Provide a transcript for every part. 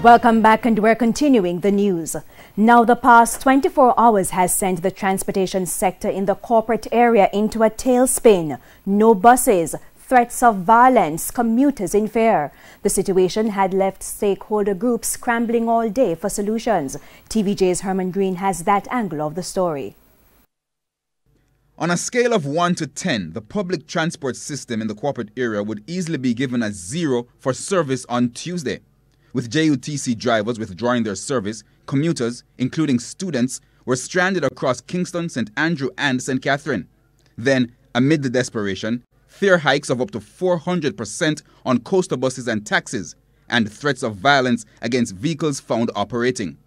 Welcome back, and we're continuing the news. Now, the past 24 hours has sent the transportation sector in the corporate area into a tailspin. No buses, threats of violence, commuters in fear. The situation had left stakeholder groups scrambling all day for solutions. TVJ's Herman Green has that angle of the story. On a scale of 1 to 10, the public transport system in the corporate area would easily be given a 0 for service on Tuesday. With JUTC drivers withdrawing their service, commuters, including students, were stranded across Kingston, St. Andrew and St. Catherine. Then, amid the desperation, fare hikes of up to 400% on coastal buses and taxis, and threats of violence against vehicles found operating.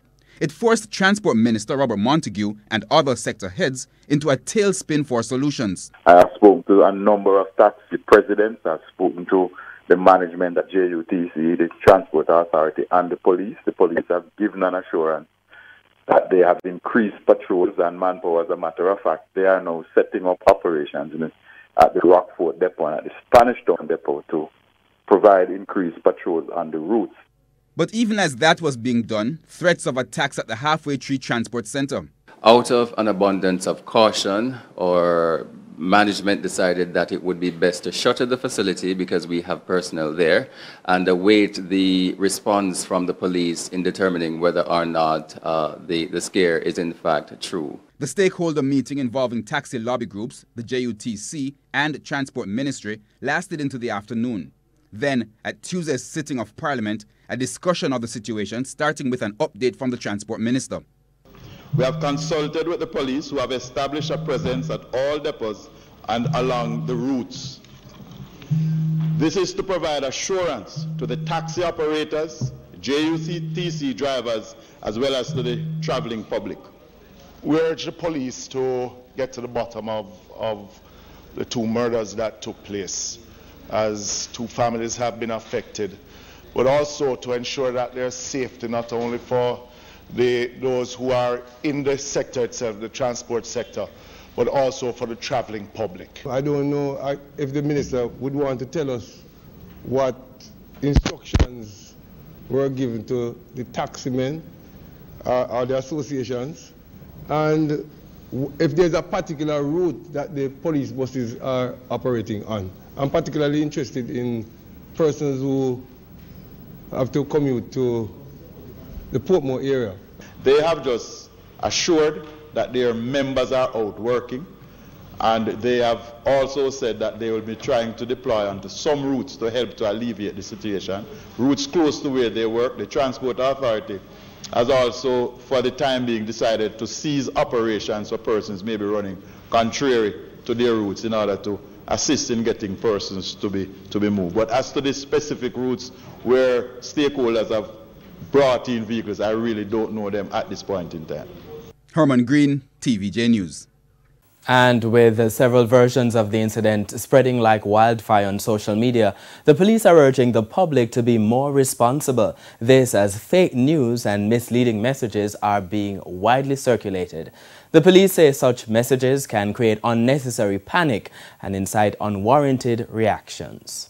It forced Transport Minister Robert Montague and other sector heads into a tailspin for solutions. I have spoken to a number of taxi presidents. I have spoken to the management at JUTC, the Transport Authority, and the police. The police have given an assurance that they have increased patrols and manpower. As a matter of fact, they are now setting up operations at the Rockfort Depot and at the Spanish Town Depot to provide increased patrols on the routes. But even as that was being done, threats of attacks at the Halfway Tree Transport Center. Out of an abundance of caution, or management decided that it would be best to shutter the facility because we have personnel there and await the response from the police in determining whether or not the scare is in fact true. The stakeholder meeting involving taxi lobby groups, the JUTC and Transport Ministry lasted into the afternoon. Then, at Tuesday's sitting of Parliament, a discussion of the situation starting with an update from the Transport Minister. We have consulted with the police, who have established a presence at all depots and along the routes. This is to provide assurance to the taxi operators, JUTC drivers, as well as to the traveling public. We urge the police to get to the bottom of the two murders that took place, as two families have been affected, but also to ensure that there's safety not only for those who are in the sector itself, the transport sector, but also for the traveling public. I don't know if the minister would want to tell us what instructions were given to the taximen or the associations, and if there's a particular route that the police buses are operating on. I'm particularly interested in persons who have to commute to the Portmore area. They have just assured that their members are out working, and they have also said that they will be trying to deploy onto some routes to help to alleviate the situation. Routes close to where they work, the Transport Authority has also, for the time being, decided to cease operations for persons maybe running contrary to their routes in order to assist in getting persons to be moved. But as to the specific routes where stakeholders have brought in vehicles, I really don't know them at this point in time. Herman Green, TVJ News. And with several versions of the incident spreading like wildfire on social media, the police are urging the public to be more responsible. This as fake news and misleading messages are being widely circulated. The police say such messages can create unnecessary panic and incite unwarranted reactions.